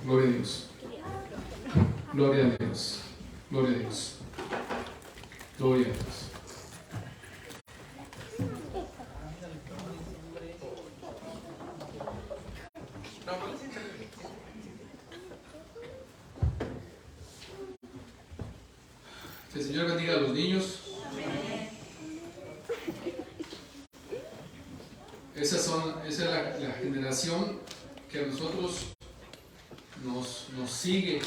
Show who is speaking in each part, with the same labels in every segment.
Speaker 1: Gloria a Dios. Gloria a Dios. Gloria a Dios. Gloria a Dios. Que el Señor bendiga a los niños. Esa es la generación que a nosotros nos sigue.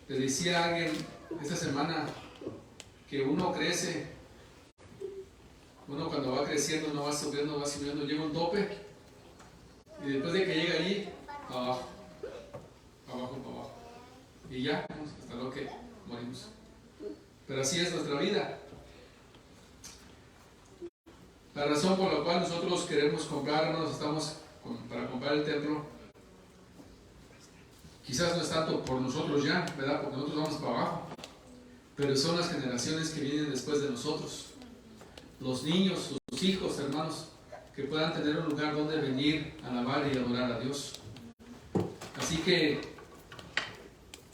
Speaker 1: Le decía a alguien esta semana que uno crece, uno cuando va creciendo, no va subiendo, llega un tope y después de que llega allí, para abajo, para abajo, para abajo. Y ya, hasta lo que morimos. Pero así es nuestra vida. La razón por la cual nosotros queremos comprar, hermanos, estamos para comprar el templo, quizás no es tanto por nosotros ya, ¿verdad? Porque nosotros vamos para abajo, pero son las generaciones que vienen después de nosotros, los niños, sus hijos, hermanos, que puedan tener un lugar donde venir a alabar y adorar a Dios. Así que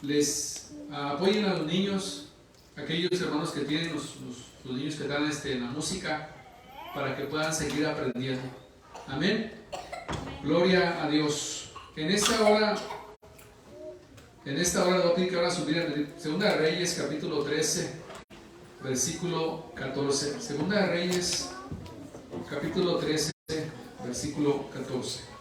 Speaker 1: les apoyen a los niños, aquellos hermanos que tienen los niños que están en la música, para que puedan seguir aprendiendo. Amén. Gloria a Dios. En esta hora le voy a pedir que ahora subir en 2 de Reyes, capítulo 13, versículo 14. 2 de Reyes, capítulo 13, versículo 14.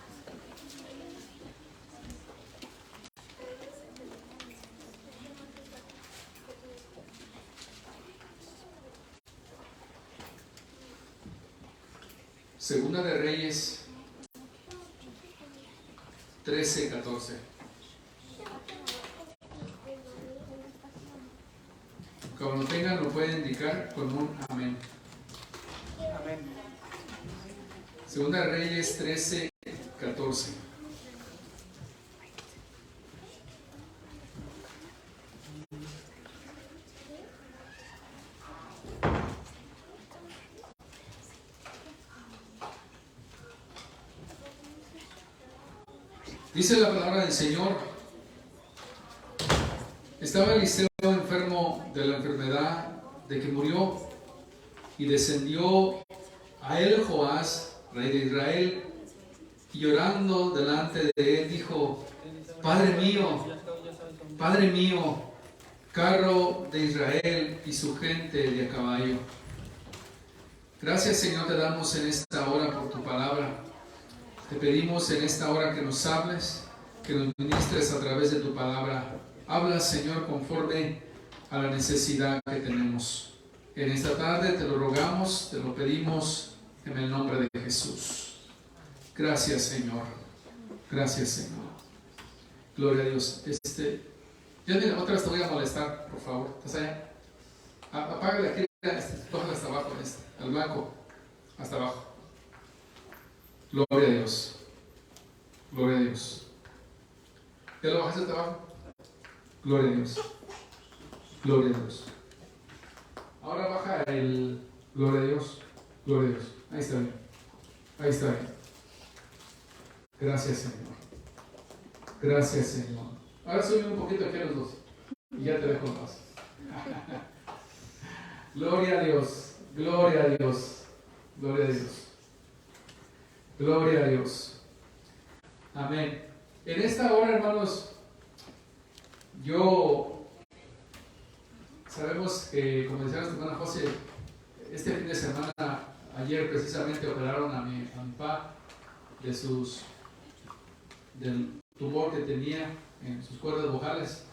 Speaker 1: Segunda de Reyes 13:14. Como lo tengan, lo pueden indicar con un amén.
Speaker 2: Amén.
Speaker 1: Segunda de Reyes 13:14. Dice la palabra del Señor: estaba Eliseo enfermo de la enfermedad de que murió, y descendió a él Joás, rey de Israel, y llorando delante de él dijo: Padre mío, carro de Israel y su gente de a caballo. Gracias, Señor, te damos en esta hora por tu palabra. Te pedimos en esta hora que nos hables, que nos ministres a través de tu palabra. Habla, Señor, conforme a la necesidad que tenemos. En esta tarde te lo rogamos, te lo pedimos en el nombre de Jesús. Gracias, Señor. Gracias, Señor. Gloria a Dios. Otra vez te voy a molestar, por favor. ¿Estás allá? Apágale aquí, tójale hasta abajo, al blanco, hasta abajo. Gloria a Dios. Gloria a Dios. ¿Ya lo bajaste hasta abajo? Gloria a Dios. Gloria a Dios. Ahora baja el gloria a Dios. Gloria a Dios. Ahí está bien. Ahí está bien. Gracias, Señor. Gracias, Señor. Ahora sube un poquito aquí a los dos. Y ya te dejo en paz. Gloria a Dios. Gloria a Dios. Gloria a Dios. Gloria a Dios. Amén. En esta hora, hermanos, sabemos que, como decía nuestra hermana José, este fin de semana, ayer precisamente operaron a mi papá del tumor que tenía en sus cuerdas vocales.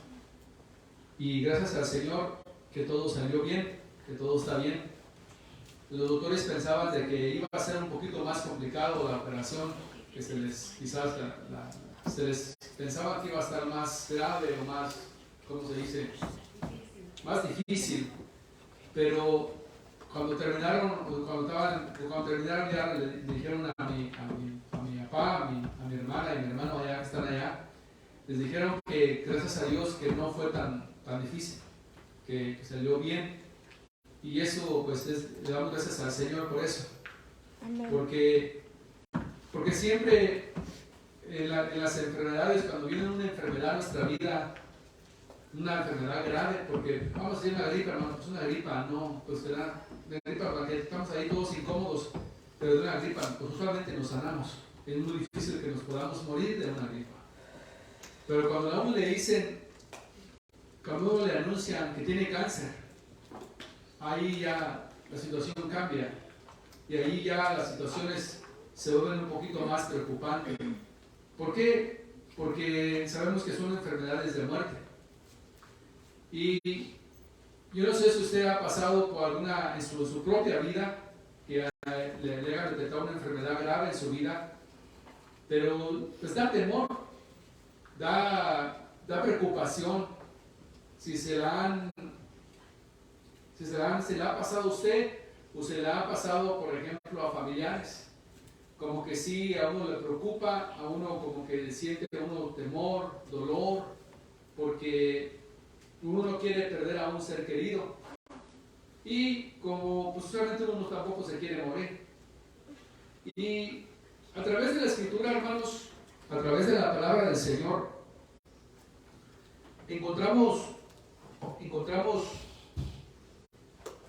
Speaker 1: Y gracias al Señor que todo salió bien, que todo está bien. Los doctores pensaban de que iba a ser un poquito más complicado la operación, que se les pensaba que iba a estar más grave o más, ¿cómo se dice? Más difícil. Pero cuando terminaron ya le dijeron a mi papá, a mi hermana y mi hermano allá que están allá, les dijeron que gracias a Dios que no fue tan difícil, que salió bien. Y eso, pues, le damos gracias al Señor por eso. Porque siempre en las enfermedades, cuando viene una enfermedad a nuestra vida, una enfermedad grave, porque vamos a decir una gripa, no, pues una gripa, no, pues será una gripa porque estamos ahí todos incómodos, pero de una gripa, pues usualmente nos sanamos. Es muy difícil que nos podamos morir de una gripa. Pero cuando a uno le dicen, cuando a uno le anuncian que tiene cáncer, ahí ya la situación cambia y ahí ya las situaciones se vuelven un poquito más preocupantes. ¿Por qué? Porque sabemos que son enfermedades de muerte. Y yo no sé si usted ha pasado por alguna en su propia vida que le haya detectado una enfermedad grave en su vida, pero pues da temor, da preocupación si se la ha pasado a usted o se la ha pasado, por ejemplo, a familiares. Como que sí, a uno le preocupa, a uno como que siente uno temor, dolor, porque uno no quiere perder a un ser querido. Y como pues usualmente uno tampoco se quiere morir. Y a través de la Escritura, hermanos, a través de la palabra del Señor, encontramos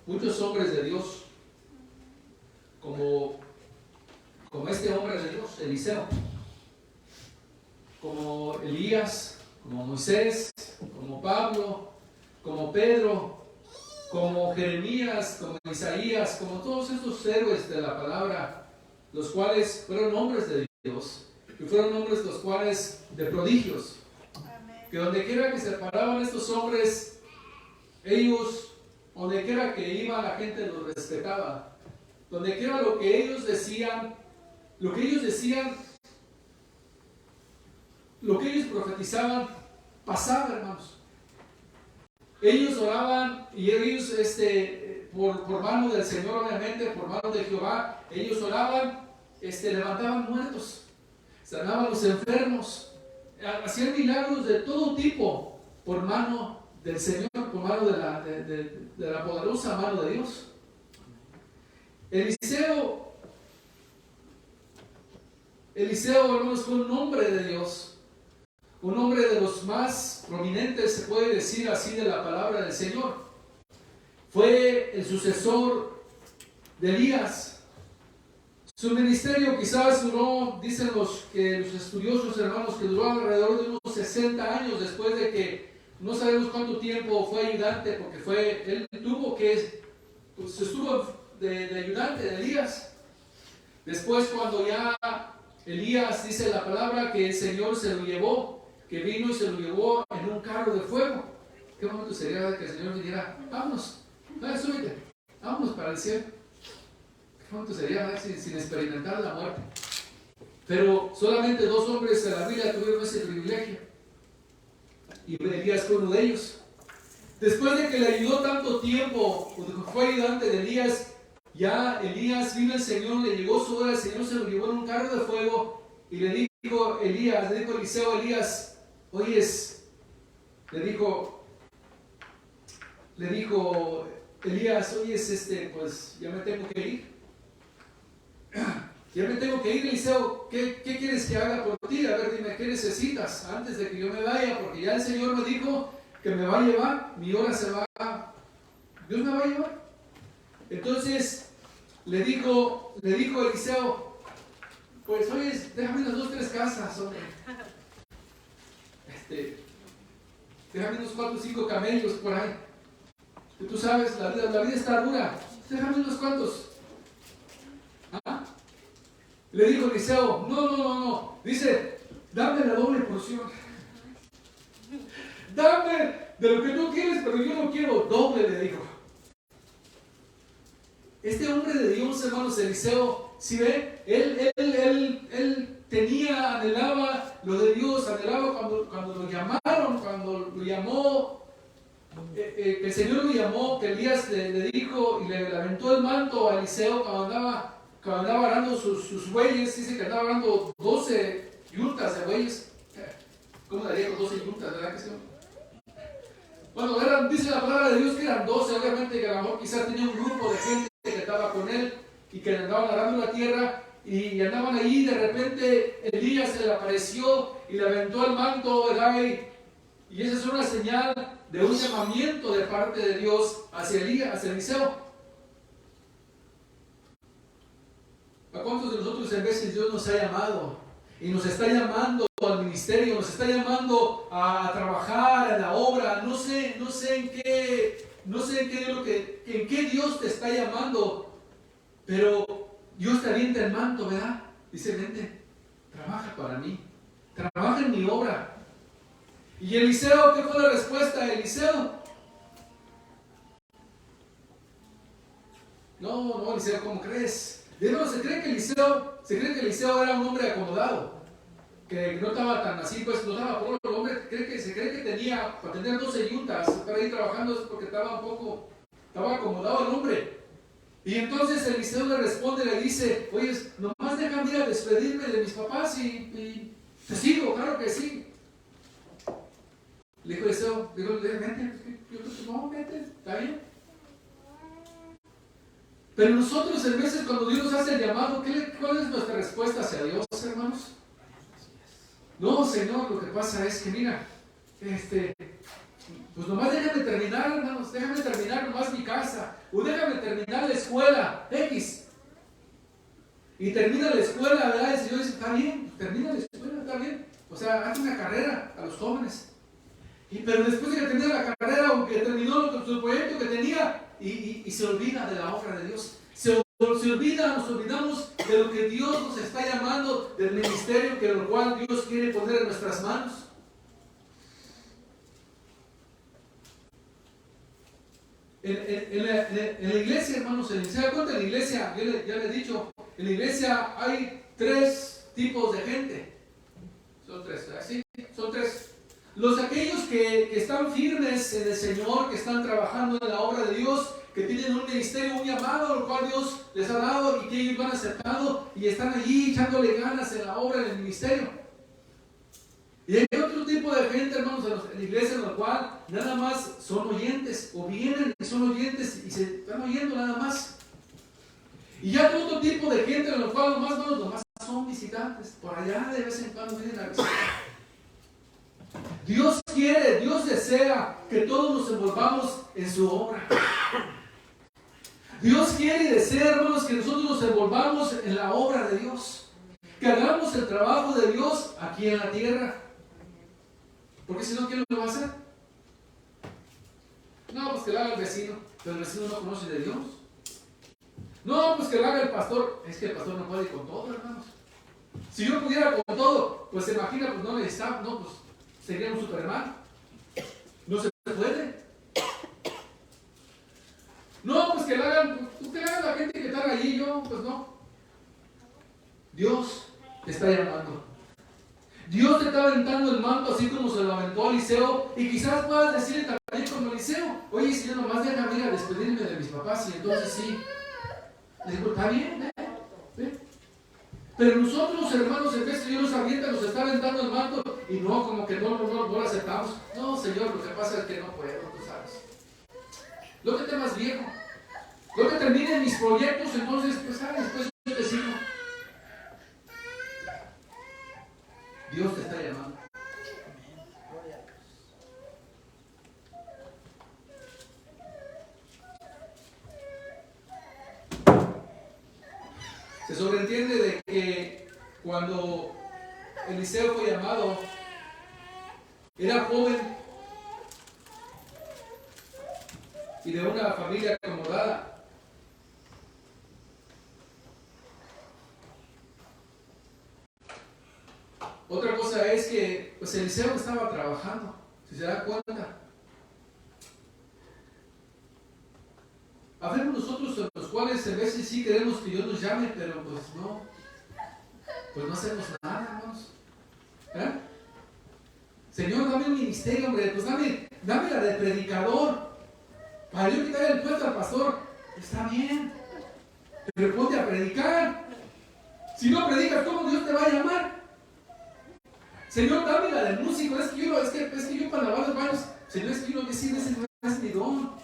Speaker 1: muchos hombres de Dios, como este hombre de Dios, Eliseo, como Elías, como Moisés, como Pablo, como Pedro, como Jeremías, como Isaías, como todos estos héroes de la palabra, los cuales fueron hombres de Dios, y fueron hombres los cuales de prodigios. Que donde quiera que se paraban estos hombres, ellos, donde quiera que iba, la gente los respetaba. Donde quiera lo que ellos decían, lo que ellos profetizaban, pasaba, hermanos. Ellos oraban y ellos, por mano del Señor, obviamente, por mano de Jehová, ellos oraban, levantaban muertos, sanaban a los enfermos, hacían milagros de todo tipo por mano del Señor, por mano de la poderosa mano de Dios. Eliseo, hermanos, fue un hombre de Dios, un hombre de los más prominentes, se puede decir así, de la palabra del Señor. Fue el sucesor de Elías. Su ministerio quizás duró, dicen los estudiosos, hermanos, que duró alrededor de unos 60 años después de que, no sabemos cuánto tiempo fue ayudante, porque él estuvo de ayudante de Elías. Después, cuando ya Elías, dice la palabra, que el Señor se lo llevó, que vino y se lo llevó en un carro de fuego. ¿Qué momento sería que el Señor dijera, vámonos, súbete, vámonos para el cielo? ¿Qué momento sería sin experimentar la muerte? Pero solamente 2 hombres de la Biblia tuvieron ese privilegio, y Elías fue uno de ellos. Después de que le ayudó tanto tiempo, cuando fue ayudante de Elías, ya Elías vino el Señor, le llegó su hora, el Señor se lo llevó en un carro de fuego y le dijo Eliseo a Elías, oyes, le dijo Elías, oyes, pues ya me tengo que ir. Ya me tengo que ir, Eliseo, ¿qué quieres que haga por ti? A ver, dime, ¿qué necesitas antes de que yo me vaya? Porque ya el Señor me dijo que me va a llevar, mi hora Dios me va a llevar. Entonces le dijo Eliseo, pues oye, déjame unas 2 o 3 casas, hombre. Déjame unos 4 o 5 camellos por ahí. Y tú sabes, la vida está dura. Déjame unos cuantos. ¿Ah? Le dijo Eliseo, no. Dice, dame la doble porción. Dame de lo que tú quieres, pero yo no quiero doble, le dijo. Este hombre de Dios, hermanos, Eliseo, ¿sí ve? Él anhelaba lo de Dios, anhelaba cuando lo llamaron, cuando lo llamó, que el Señor lo llamó, que Elías le dijo y le aventó el manto a Eliseo cuando andaba arando sus bueyes. Dice que andaba arando 12 yuntas de bueyes. ¿Cómo daría con 12 yuntas, verdad que sí? Bueno, dice la palabra de Dios que eran 12, obviamente que a lo mejor quizás tenía un grupo de gente que estaba con él y que andaban arando la tierra, y andaban ahí, de repente Elías se le apareció y le aventó el manto, ¿verdad? Y esa es una señal de un llamamiento de parte de Dios hacia Elías, hacia Eliseo. ¿A cuántos de nosotros en veces Dios nos ha llamado y nos está llamando al ministerio, nos está llamando a trabajar en la obra? No sé en qué Dios te está llamando, pero Dios te avienta el manto, ¿verdad? Dice, vente, trabaja para mí, trabaja en mi obra. Y Eliseo, ¿qué fue la respuesta de Eliseo? No, Eliseo, ¿cómo crees? De nuevo, se cree que Eliseo era un hombre acomodado, que no estaba tan así, pues no estaba por el hombre, se cree que tenía, para tener 12 yuntas, para ir trabajando, es porque estaba acomodado el hombre. Y entonces Eliseo le responde, le dice, oye, nomás déjame ir a despedirme de mis papás y te sigo, claro que sí. Le dijo Eliseo, vente, no, vente, está bien. Pero nosotros en veces cuando Dios nos hace el llamado, ¿cuál es nuestra respuesta hacia Dios, hermanos? No, Señor, lo que pasa es que mira, pues nomás déjame terminar, hermanos, déjame terminar nomás mi casa, o déjame terminar la escuela, X. Y termina la escuela, ¿verdad? El Señor dice, está bien, termina la escuela, está bien. O sea, haz una carrera a los jóvenes. Pero después de que termina la carrera, aunque terminó su proyecto que tenía, y se olvida de la obra de Dios. Nos olvidamos de lo que Dios nos está llamando, del ministerio que lo cual Dios quiere poner en nuestras manos. En la iglesia, hermanos, ¿se da cuenta? En la iglesia, ya le he dicho, en la iglesia hay 3 tipos de gente. Son 3, ¿sí? Son 3. Aquellos que están firmes en el Señor, que están trabajando en la obra de Dios, que tienen un ministerio, un llamado, lo cual Dios les ha dado y que ellos lo han aceptado y están allí echándole ganas en la obra, en el ministerio. Y hay otro tipo de gente, hermanos, en la iglesia, en la cual nada más son oyentes, o vienen y son oyentes y se están oyendo nada más. Y hay otro tipo de gente en la cual nomás son visitantes, por allá de vez en cuando vienen a visitar. Dios quiere, Dios desea que todos nos envolvamos en su obra. Dios quiere y desea, hermanos, que nosotros nos envolvamos en la obra de Dios. Que hagamos el trabajo de Dios aquí en la tierra. Porque si no, ¿quién lo va a hacer? No, pues que lo haga el vecino. Pero el vecino no conoce de Dios. No, pues que lo haga el pastor. Es que el pastor no puede ir con todo, hermanos. Si yo pudiera con todo, pues se imagina, pues no necesitaba, no, pues sería un Superman. No se puede. No, pues que lo hagan, que lo hagan la gente que está allí, yo, pues no. Dios te está llamando. Dios te está aventando el manto así como se lo aventó a Eliseo. Y quizás puedas decirle también como Eliseo, oye, si yo nomás déjame ir a despedirme de mis papás, y entonces sí. Le digo, está bien, ¿eh? Pero nosotros, hermanos, en vez de Dios nos avienta, nos está aventando el manto y no, como que no lo aceptamos. No, Señor, lo que pasa es que no puedo, tú sabes. Lo que esté más viejo, lo que termine mis proyectos, entonces, pues, después yo te sigo. Dios te está llamando. Se sobreentiende de que cuando Eliseo fue llamado, era joven y de una familia acomodada. Otra cosa es que pues Eliseo estaba trabajando, si se da cuenta. Habemos nosotros en los cuales a veces sí queremos que Dios nos llame, pero pues no hacemos nada, hermanos. Señor, dame un ministerio, hombre, pues dame la de predicador, para yo quitarle el puesto al pastor. Está bien, pero ponte a predicar. Si no predicas, ¿cómo Dios te va a llamar? Señor, dame la del músico, es que yo para lavar los baños, Señor, es que yo no decido, ese no es mi don.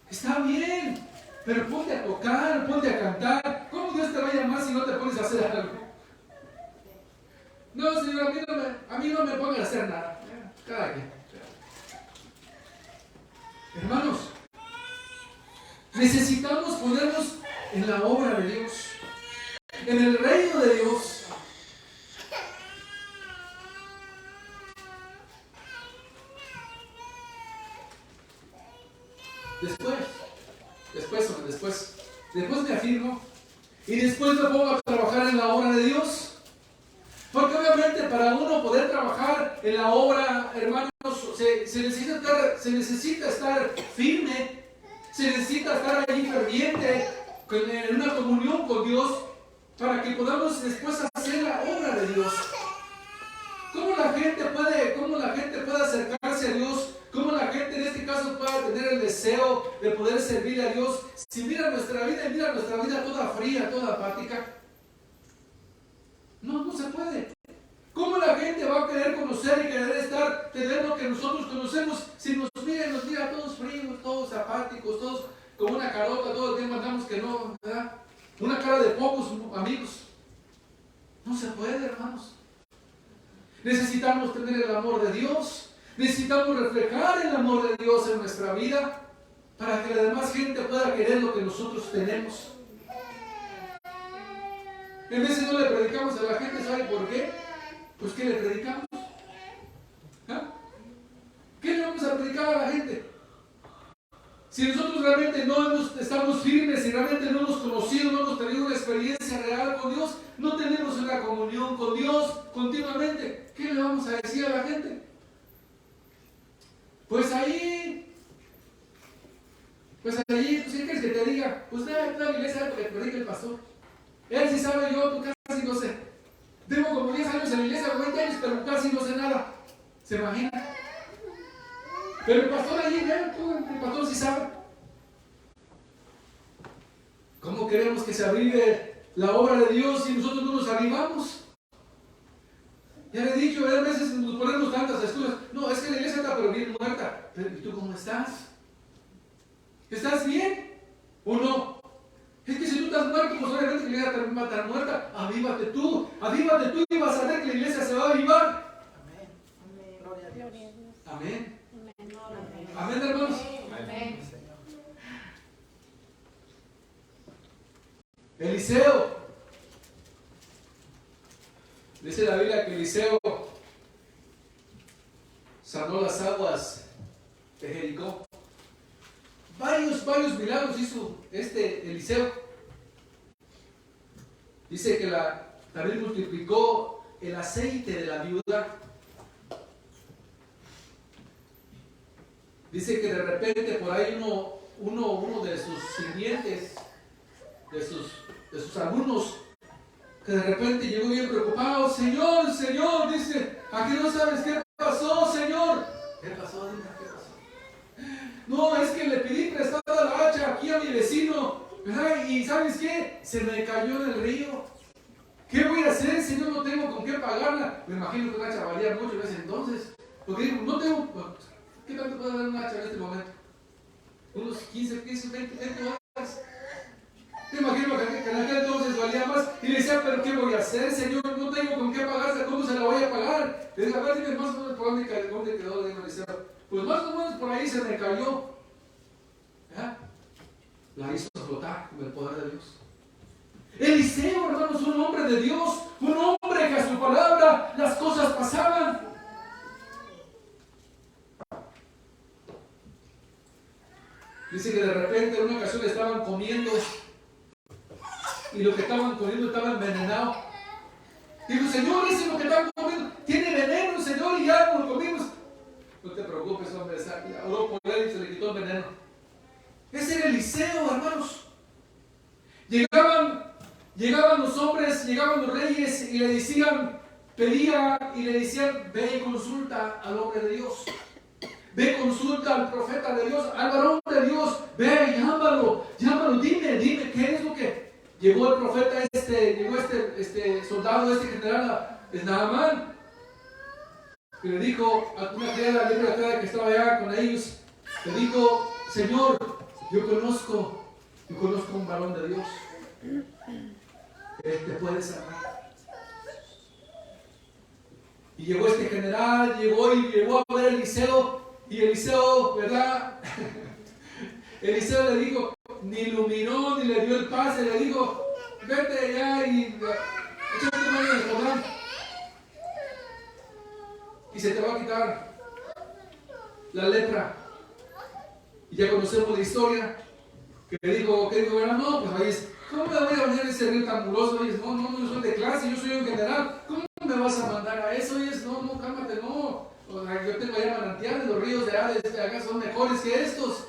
Speaker 1: Está bien, pero ponte a tocar, ponte a cantar. ¿Cómo Dios te va a llamar si no te pones a hacer algo? No, Señor, a mí no me pongan a hacer nada. Cada quien. Hermanos, necesitamos ponernos en la obra de Dios, en el reino de Dios. Después me afirmo y después me pongo a trabajar en la obra de Dios. Porque obviamente para uno poder trabajar en la obra, hermanos, se necesita estar firme, se necesita estar allí ferviente, en una comunión con Dios, para que podamos después hacer la obra de Dios. ¿Cómo la gente puede acercarse a Dios? ¿Cómo la gente en este caso puede tener el deseo de poder servirle a Dios si mira nuestra vida toda fría, toda apática? No se puede. ¿Cómo la gente va a querer conocer y querer tener lo que nosotros conocemos si nos mira todos fríos, todos apáticos, todos con una carota, todo el tiempo andamos que no, ¿verdad? Una cara de pocos amigos. No se puede, hermanos. Necesitamos tener el amor de Dios. Necesitamos reflejar el amor de Dios en nuestra vida para que la demás gente pueda querer lo que nosotros tenemos. En vez de no le predicamos a la gente, ¿sabe por qué? Pues ¿qué le predicamos? ¿Ah? ¿Qué le vamos a predicar a la gente? Si nosotros realmente estamos firmes, si realmente no hemos conocido, no hemos tenido una experiencia real con Dios, no tenemos una comunión con Dios continuamente, ¿qué le vamos a decir a la gente? Pues ahí, ¿qué quieres que te diga? Pues ve a la iglesia porque te predica el pastor. Él sí sabe, yo tú casi no sé. Tengo como 10 años en la iglesia, 20 años, pero casi no sé nada. ¿Se imagina? Pero el pastor allí, el pastor sí sabe. ¿Cómo queremos que se avive la obra de Dios si nosotros no nos avivamos? Ya le he dicho, a veces nos ponemos tantas excusas. No, es que la iglesia está pero bien muerta. Pero ¿y tú cómo estás? ¿Estás bien o no? Es que si tú estás muerto, pues obviamente la iglesia también va a estar muerta. Avívate tú y vas a ver que la iglesia se va a avivar.
Speaker 2: Amén. Gloria a Dios.
Speaker 1: Amén. Amén, hermanos.
Speaker 2: Amén.
Speaker 1: Eliseo. Dice la Biblia que Eliseo sanó las aguas de Jericó. Varios milagros hizo Eliseo. Dice que también multiplicó el aceite de la viuda. Dice que de repente por ahí uno de sus sirvientes, de sus alumnos, que de repente llegó bien preocupado. Señor, dice, aquí no sabes qué pasó, Señor. ¿Qué pasó? Dime, ¿qué pasó? No, es que le pedí prestada la hacha aquí a mi vecino, ¿verdad? Y ¿sabes qué? Se me cayó en el río. ¿Qué voy a hacer si no tengo con qué pagarla? Me imagino que una hacha valía mucho en ese entonces. Porque digo, no tengo... ¿Qué tanto puede dar una hacha en este momento? Unos 15, 20 horas. Me imagino que en aquel entonces valía más. Y le decía, ¿pero qué voy a hacer, Señor? No tengo con qué pagarse. ¿Cómo se la voy a pagar? Le dije, a ver, dime más o menos por dónde quedó. Le dije, pues más o menos por ahí se me cayó. ¿Ya? La hizo flotar con el poder de Dios. Eliseo, hermanos, un hombre de Dios. Un hombre que a su palabra las cosas pasaban. Dice que de repente en una ocasión estaban comiendo y lo que estaban comiendo estaba envenenado. Digo, Señor, ese es lo que están comiendo. Tiene veneno, Señor, y ya no lo comimos. No te preocupes, hombre. Oró por él y se le quitó el veneno. Ese era Eliseo, hermanos. Llegaban los hombres, llegaban los reyes y le decían, ve y consulta al hombre de Dios. Ve, consulta al profeta de Dios, al varón de Dios. Ve, llámalo, dime, ¿qué es lo que... Llegó el profeta llegó este soldado, general, es Naamán. Y le dijo a una criada que estaba allá con ellos, le dijo, Señor, yo conozco un varón de Dios. Él te puede sanar. Y llegó este general, llegó a ver a Eliseo, y Eliseo, ¿verdad? Eliseo le dijo, ni iluminó, ni le dio el pase, le dijo, vete allá y échate mano en el Jordán. Y se te va a quitar la lepra. Y ya conocemos la historia. Que dijo, no, pues ahí ¿cómo me voy a bañar en ese río tan muroso? Oye, no, yo soy de clase, yo soy un general. ¿Cómo me vas a mandar a eso? Oye, no, cálmate, no. O sea, yo tengo allá manantiales, los ríos de Hades de acá son mejores que estos.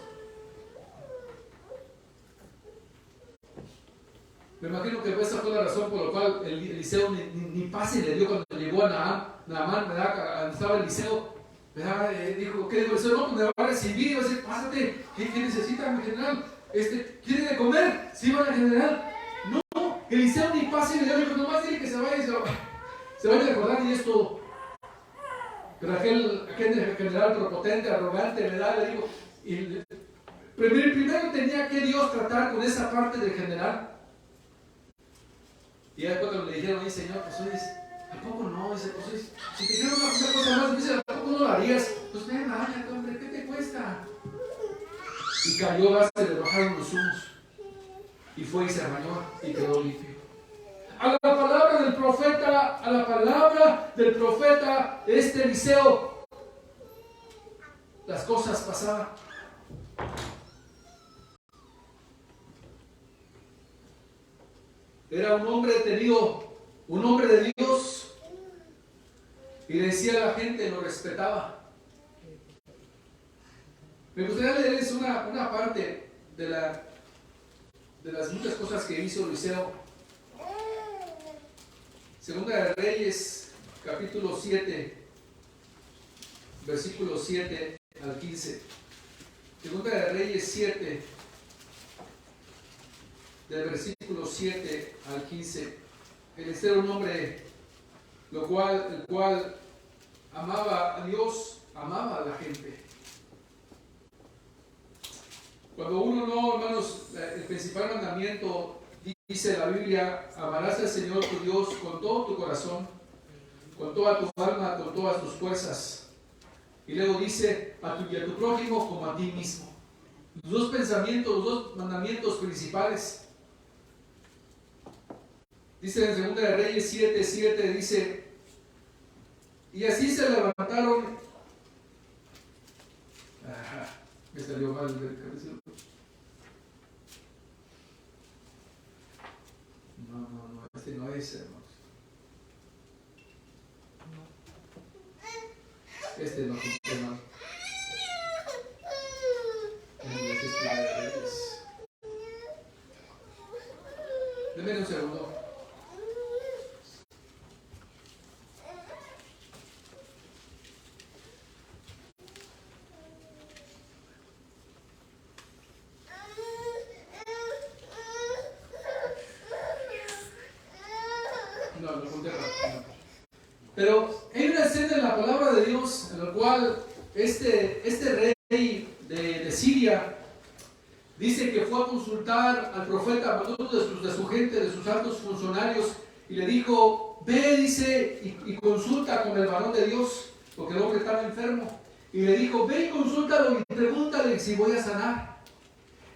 Speaker 1: Me imagino que esa fue la razón por la cual Eliseo ni pase le dio cuando llegó a Naamán, ¿verdad? Estaba Eliseo, ¿verdad? Dijo, ¿qué dijo Eliseo? No, pues me va a recibir, va a decir, pásate, ¿qué necesita mi general? ¿Quiere de comer? Sí, va el general. No, Eliseo ni pase le dio, dijo, nomás dile que se vaya a recordar y es todo. Pero aquel general prepotente, arrogante, ¿verdad? Le dijo, primero tenía que Dios tratar con esa parte del general. Y después cuando le dijeron, oye Señor, pues oye, ¿a poco no? Dice, pues oye, si te dijeron una cosa más, dice, ¿a poco no lo harías? Pues ven, váyate, hombre, ¿qué te cuesta? Y cayó hasta le bajaron los humos. Y fue y se bañó y quedó limpio. A la palabra del profeta, Eliseo, las cosas pasaban. Era un hombre tenido, un hombre de Dios, y le decía a la gente, lo respetaba. Me gustaría leerles una parte de las muchas cosas que hizo Eliseo. Segunda de Reyes, capítulo 7, versículos 7 al 15. Segunda de Reyes 7, del versículo 7 al 15. Eliseo era un hombre el cual amaba a Dios, amaba a la gente. Cuando uno no, hermanos, el principal mandamiento dice la Biblia, amarás al Señor tu Dios con todo tu corazón, con toda tu alma, con todas tus fuerzas. Y luego dice y a tu prójimo como a ti mismo. Los dos pensamientos, los dos mandamientos principales. Dice en 2 de Reyes 7:7, dice, y así se levantaron. Me salió mal el versículo. No, este no es, hermanos. Este no es, hermano. Deme un segundo. Pero hay una escena en la palabra de Dios en la cual este rey de Siria dice que fue a consultar al profeta, a todos de su gente, de sus altos funcionarios, y le dijo, ve, dice, y consulta con el varón de Dios, porque el hombre estaba enfermo. Y le dijo, ve y consúltalo y pregúntale si voy a sanar.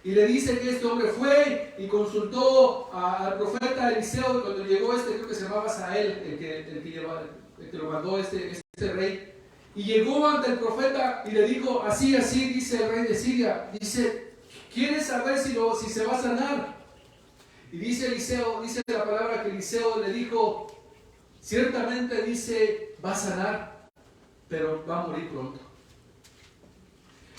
Speaker 1: Y le dice que este hombre fue y consultó al profeta Eliseo, y cuando llegó creo que se llamaba Sael, el que lo mandó este rey, y llegó ante el profeta y le dijo, así, dice el rey de Siria, dice, ¿quieres saber si se va a sanar? Y dice Eliseo, dice la palabra que Eliseo le dijo, ciertamente dice, va a sanar, pero va a morir pronto.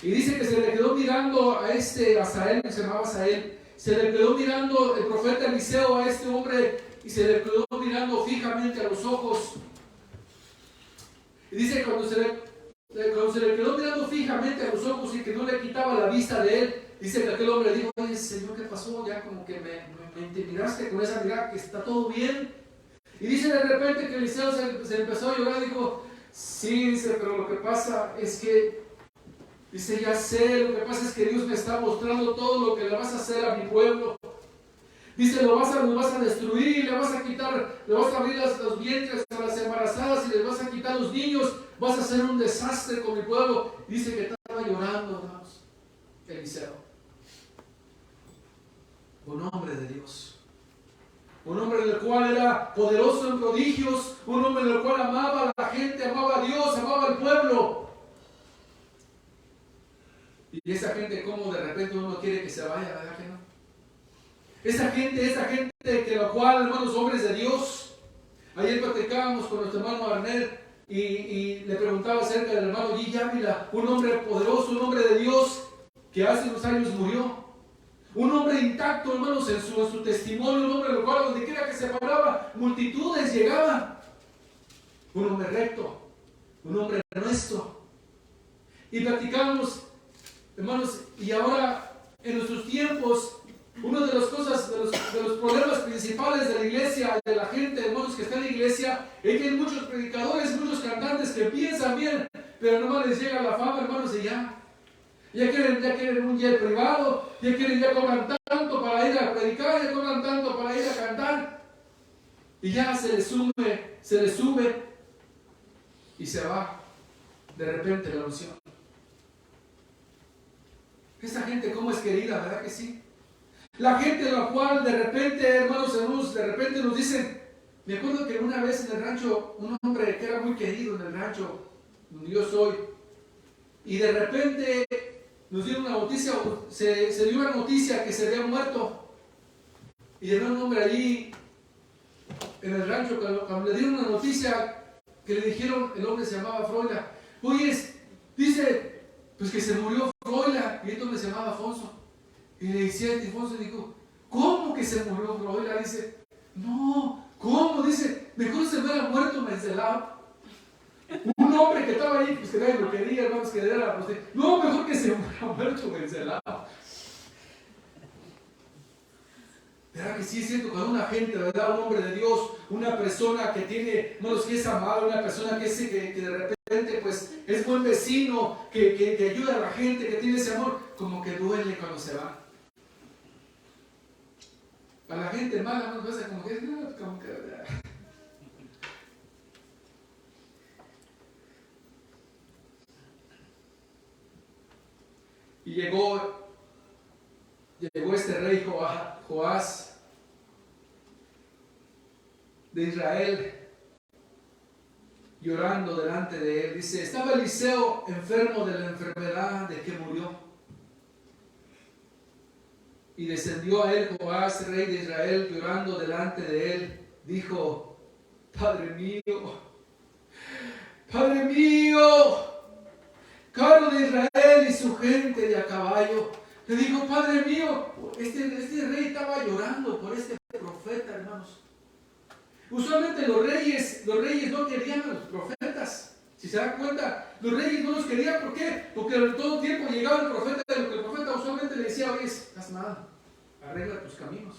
Speaker 1: Y dice que se le quedó mirando a Sael, que se llamaba Sael, se le quedó mirando el profeta Eliseo a este hombre y se le quedó mirando fijamente a los ojos. Y dice cuando se le quedó mirando fijamente a los ojos y que no le quitaba la vista de él, dice que aquel hombre dijo, oye Señor, ¿qué pasó? Ya como que me intimidaste con esa mirada, que está todo bien. Y dice de repente que Eliseo se empezó a llorar y dijo, sí, dice, pero lo que pasa es que, dice, ya sé, lo que pasa es que Dios me está mostrando todo lo que le vas a hacer a mi pueblo. Dice, lo vas a destruir, le vas a quitar, le vas a abrir los vientres a las embarazadas y les vas a quitar los niños, vas a hacer un desastre con mi pueblo. Dice que estaba llorando, hermanos, Eliseo. Un hombre de Dios. Un hombre del cual era poderoso en prodigios, un hombre del cual amaba a la gente, amaba a Dios, amaba al pueblo. Y esa gente, como de repente uno quiere que se vaya, ¿verdad que no? Esa gente que la cual, hermanos, hombres de Dios. Ayer platicábamos con nuestro hermano Arnel y le preguntaba acerca del hermano G. Ávila, un hombre poderoso, un hombre de Dios que hace unos años murió. Un hombre intacto, hermanos, en su testimonio, un hombre del cual donde quiera que se paraba, multitudes llegaban. Un hombre recto, un hombre honesto. Y platicábamos, hermanos, y ahora en nuestros tiempos, una de las cosas, de los problemas principales de la iglesia, de la gente, hermanos, que está en la iglesia, es que hay muchos predicadores, muchos cantantes que piensan bien, pero nomás les llega la fama, hermanos, y ya quieren un jet privado, ya cobran tanto para ir a predicar, ya cobran tanto para ir a cantar, y ya se les sube, y se va de repente la unción. Esa gente, ¿cómo es querida? ¿Verdad que sí? La gente la cual de repente, hermanos, de repente nos dicen, me acuerdo que una vez en el rancho, un hombre que era muy querido en el rancho donde yo soy, y de repente nos dieron una noticia, se dio una noticia que se había muerto, y llegó un hombre allí en el rancho, cuando le dieron una noticia que le dijeron, el hombre se llamaba Froila, oye, dice, pues que se murió Froila, y este hombre se llamaba Afonso. Y le decía a Alfonso, dijo, ¿cómo que se murió Froila? Dice, no, ¿cómo? Dice, mejor se hubiera muerto Menzelao. Un hombre que estaba ahí, pues que nadie lo quería, hermanos, que era, pues, no, mejor que se hubiera muerto Menzelao. ¿Verdad que sí es cierto? Cuando una gente, ¿verdad? Un hombre de Dios, una persona que tiene, hermanos, que es amada, una persona que de repente, pues, es buen vecino, que ayuda a la gente, que tiene ese amor, como que duele cuando se va. A la gente mala, ¿no? Pasa como que, no, como que. Y llegó este rey Joás de Israel llorando delante de él. Dice, estaba Eliseo enfermo de la enfermedad de que murió. Y descendió a él Joás, rey de Israel, llorando delante de él. Dijo, Padre mío, carro de Israel y su gente de a caballo. Le dijo, Padre mío, este rey estaba llorando por este profeta, hermanos. Usualmente los reyes no querían a los profetas. Si se dan cuenta, los reyes no los querían. ¿Por qué? Porque todo el tiempo llegaba el profeta y lo que el profeta usualmente le decía, oye, haz nada, arregla tus caminos,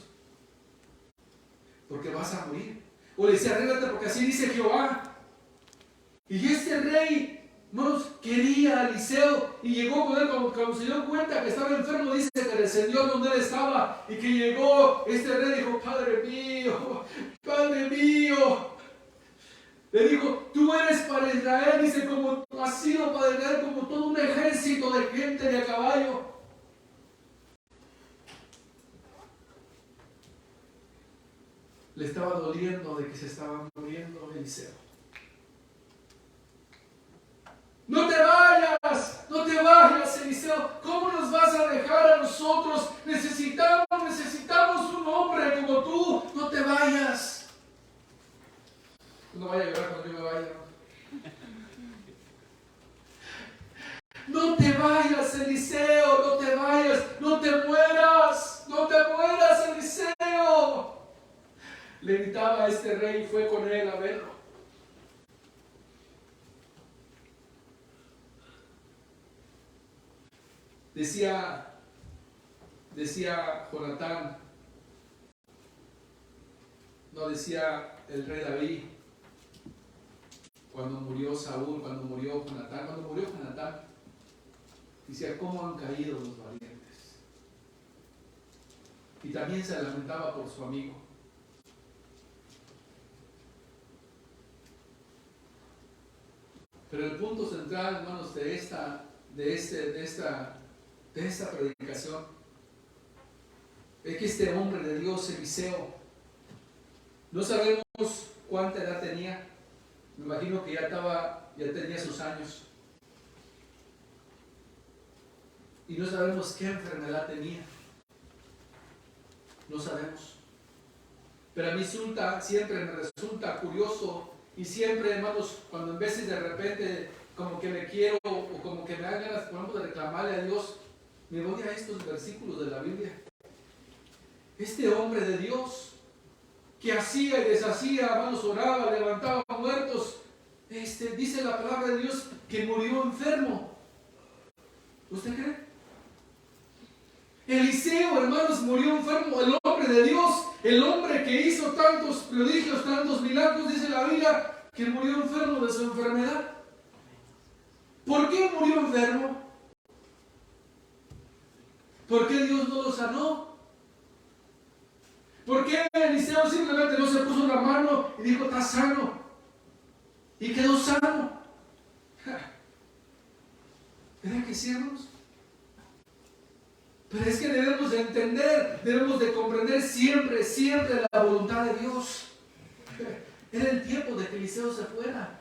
Speaker 1: porque vas a morir. O le decía, arréglate porque así dice Jehová. Y este rey, hermanos, quería a Eliseo y llegó con él cuando se dio cuenta que estaba enfermo. Dice que descendió donde él estaba y que llegó este rey y dijo, Padre mío, le dijo, tú eres para Israel, dice, como has sido para Israel, como todo un ejército de gente de a caballo. Le estaba doliendo de que se estaba muriendo Eliseo. No te vayas, Eliseo. ¿Cómo nos vas a dejar a nosotros? Necesitamos un hombre como tú. No te vayas. No vaya a llorar cuando yo me vaya. No te vayas, Eliseo. No te vayas. No te mueras, Eliseo. Le gritaba a este rey y fue con él a verlo. Decía Jonatán, no decía el rey David, cuando murió Saúl, cuando murió Jonatán, decía, ¿cómo han caído los valientes? y también se lamentaba por su amigo. Pero el punto central, hermanos, de esta predicación es que este hombre de Dios, Eliseo, no sabemos cuánta edad tenía. Me imagino que ya tenía sus años. Y no sabemos qué enfermedad tenía. No sabemos. Pero a mí siempre me resulta curioso, y siempre, hermanos, cuando en veces de repente como que me quiero o como que me dan ganas, por ejemplo, de reclamarle a Dios, me voy a estos versículos de la Biblia. Este hombre de Dios que hacía y deshacía, hermanos, oraba, levantaba muertos, dice la palabra de Dios que murió enfermo. ¿Usted cree? Eliseo, hermanos, murió enfermo, el hombre de Dios, el hombre que hizo tantos prodigios, tantos milagros, dice la Biblia, que murió enfermo de su enfermedad. ¿Por qué murió enfermo? ¿Por qué Dios no lo sanó? ¿Por qué Eliseo simplemente no se puso la mano y dijo, está sano? Y quedó sano. ¿Verdad que sí, hermanos? Pero es que debemos de entender, debemos de comprender siempre la voluntad de Dios. Era el tiempo de que Eliseo se fuera.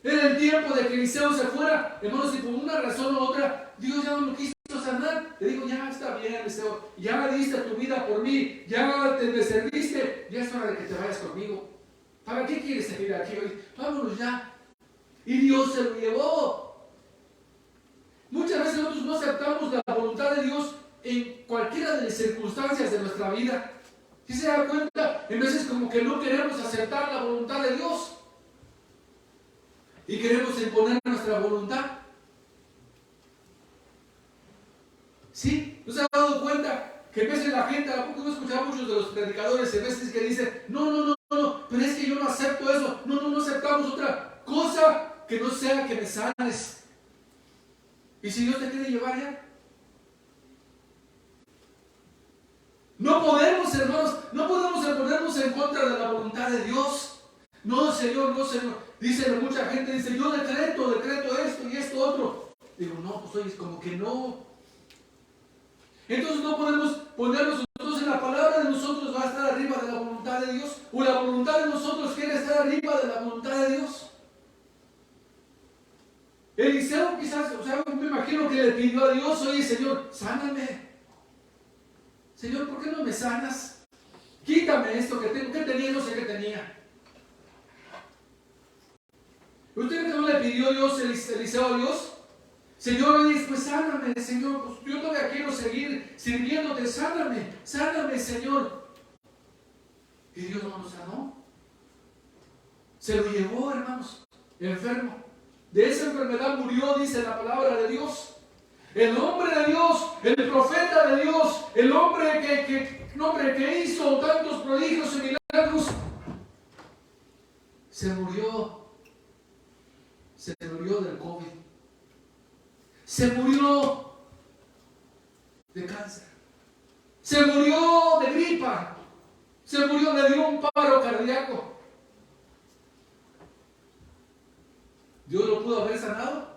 Speaker 1: Era el tiempo de que Eliseo se fuera. Hermanos, si por una razón u otra Dios ya no lo quiso sanar, le digo, ya está bien, Eliseo, ya diste tu vida por mí, ya me serviste, ya es hora de que te vayas conmigo. ¿Para qué quieres seguir aquí hoy? Vámonos ya. Y Dios se lo llevó. Muchas veces nosotros no aceptamos la voluntad de Dios en cualquiera de las circunstancias de nuestra vida. ¿Sí se da cuenta? En veces como que no queremos aceptar la voluntad de Dios y queremos imponer nuestra voluntad. ¿Sí? ¿No se ha dado cuenta que en veces la gente, ¿a poco no escuchaba muchos de los predicadores en veces que dicen, no, pero es que yo no acepto eso, no aceptamos otra cosa que no sea que me sanes? ¿Y si Dios te quiere llevar ya? No podemos, hermanos, no podemos ponernos en contra de la voluntad de Dios. No, Señor. Dice mucha gente, dice, yo decreto esto y esto otro. Digo, no, pues oye, es como que no. Entonces no podemos ponernos nosotros en la palabra de nosotros va a estar arriba de la voluntad de Dios, o la voluntad de nosotros quiere estar arriba de la voluntad de Dios. Eliseo quizás, me imagino que le pidió a Dios, oye Señor, sáname. Señor, ¿por qué no me sanas? Quítame esto que tengo. ¿Qué tenía? No sé qué tenía. ¿Usted no le pidió Dios, Eliseo a Dios? Señor, oye, pues sáname, Señor, pues yo todavía quiero seguir sirviéndote, sáname, Señor. Y Dios no lo sanó. Se lo llevó, hermanos, enfermo. De esa enfermedad murió, dice la palabra de Dios. El hombre de Dios, el profeta de Dios, el hombre que hizo tantos prodigios y milagros, se murió del COVID. Se murió de cáncer. Se murió de gripa. Le dio un paro cardíaco. ¿Dios lo pudo haber sanado?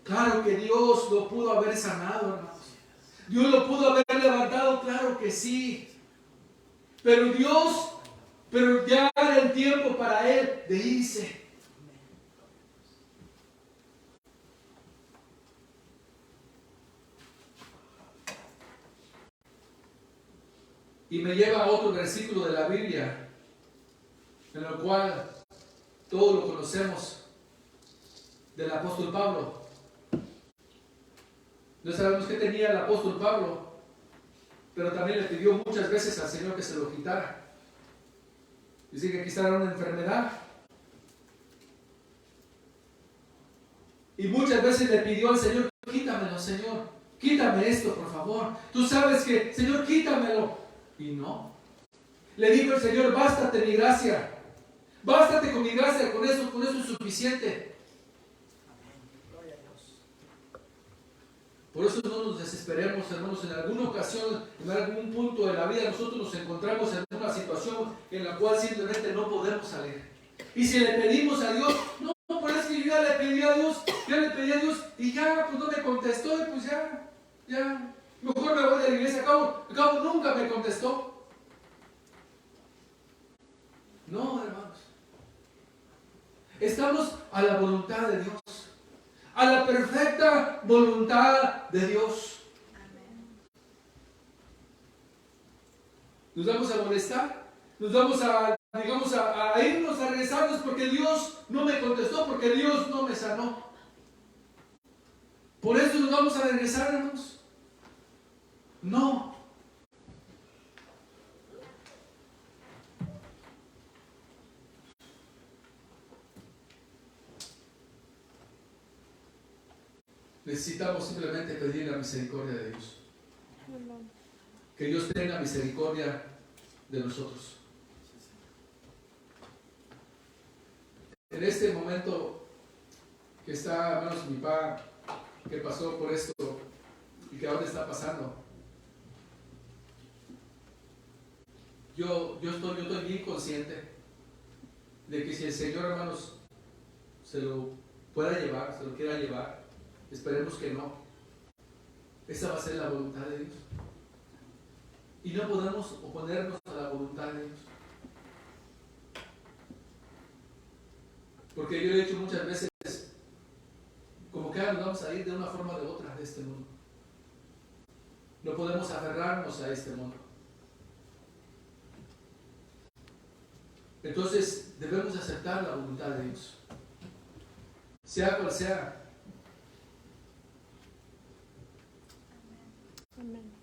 Speaker 1: Claro que Dios lo pudo haber sanado, hermanos. Dios lo pudo haber levantado, claro que sí. Pero ya era el tiempo para él de irse. Y me lleva a otro versículo de la Biblia, en el cual todos lo conocemos, del apóstol Pablo. No sabemos qué tenía el apóstol Pablo, pero también le pidió muchas veces al Señor que se lo quitara. Dice que quizá era una enfermedad. Y muchas veces le pidió al Señor, quítamelo, Señor, quítame esto, por favor. Tú sabes que, Señor, quítamelo. Y no. Le dijo el Señor, bástate mi gracia. Bástate con mi gracia, con eso es suficiente. Por eso no nos desesperemos, hermanos. En alguna ocasión, en algún punto de la vida, nosotros nos encontramos en una situación en la cual simplemente no podemos salir. Y si le pedimos a Dios, no, pero es que yo ya le pedí a Dios, y ya, pues no me contestó, y pues ya, mejor me voy de la iglesia, al cabo nunca me contestó. No, hermanos. Estamos a la voluntad de Dios, a la perfecta voluntad de Dios. Nos vamos a molestar, nos vamos a, digamos, a irnos, a regresarnos porque Dios no me contestó, porque Dios no me sanó. Por eso nos vamos a regresar, hermanos. No. Necesitamos simplemente pedir la misericordia de Dios. Que Dios tenga misericordia de nosotros. En este momento que está, hermanos, mi papá, que pasó por esto y que ahora está pasando, yo estoy bien consciente de que si el Señor, hermanos, se lo pueda llevar, se lo quiera llevar, esperemos que no. Esa va a ser la voluntad de Dios. Y no podemos oponernos a la voluntad de Dios. Porque yo lo he dicho muchas veces, como que nos vamos a ir de una forma o de otra de este mundo. No podemos aferrarnos a este mundo. Entonces debemos aceptar la voluntad de Dios. Sea cual sea.
Speaker 3: Amén.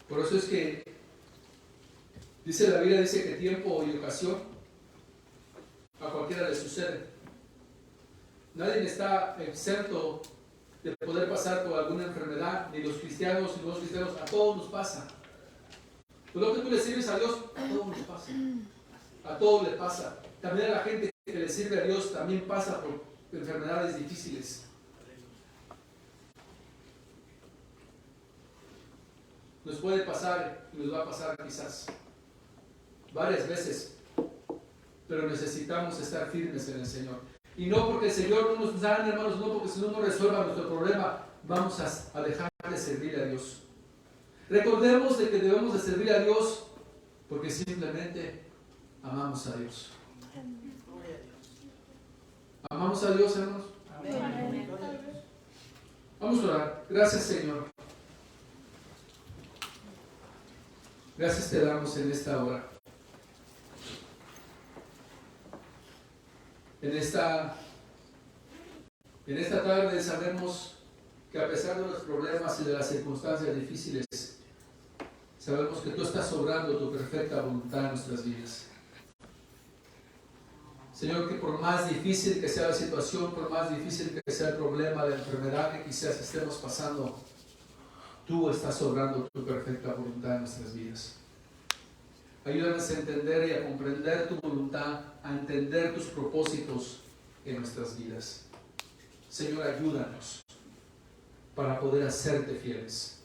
Speaker 1: Por eso es que dice la Biblia, dice que tiempo y ocasión a cualquiera le sucede. Nadie está exento de poder pasar por alguna enfermedad, ni los cristianos ni los cristianos, a todos nos pasa. Por lo que tú le sirves a Dios, a todos nos pasa. A todos le pasa. También a la gente que le sirve a Dios también pasa por enfermedades difíciles. Nos puede pasar y nos va a pasar quizás varias veces, pero necesitamos estar firmes en el Señor. Y no porque el Señor no nos da, hermanos, no porque si no nos resuelva nuestro problema, vamos a dejar de servir a Dios. Recordemos de que debemos de servir a Dios porque simplemente amamos a Dios. ¿Amamos a Dios, hermanos?
Speaker 2: Amén.
Speaker 1: Vamos a orar. Gracias, Señor. Gracias te damos en esta hora. En esta tarde sabemos que a pesar de los problemas y de las circunstancias difíciles, sabemos que tú estás obrando tu perfecta voluntad en nuestras vidas. Señor, que por más difícil que sea la situación, por más difícil que sea el problema de enfermedad que quizás estemos pasando, tú estás obrando tu perfecta voluntad en nuestras vidas. Ayúdanos a entender y a comprender tu voluntad, a entender tus propósitos en nuestras vidas. Señor, ayúdanos para poder hacerte fieles,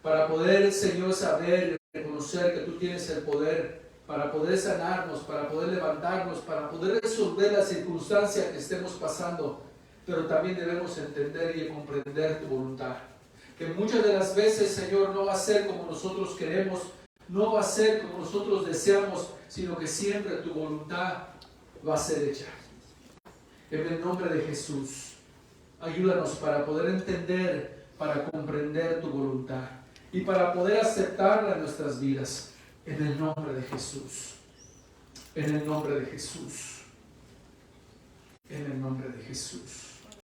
Speaker 1: para poder, Señor, saber y reconocer que tú tienes el poder para poder sanarnos, para poder levantarnos, para poder resolver la circunstancia que estemos pasando. Pero también debemos entender y comprender tu voluntad. Que muchas de las veces, Señor, no va a ser como nosotros queremos, no va a ser como nosotros deseamos, sino que siempre tu voluntad va a ser hecha. En el nombre de Jesús, ayúdanos para poder entender, para comprender tu voluntad y para poder aceptarla en nuestras vidas. En el nombre de Jesús. En el nombre de Jesús. En el nombre de Jesús.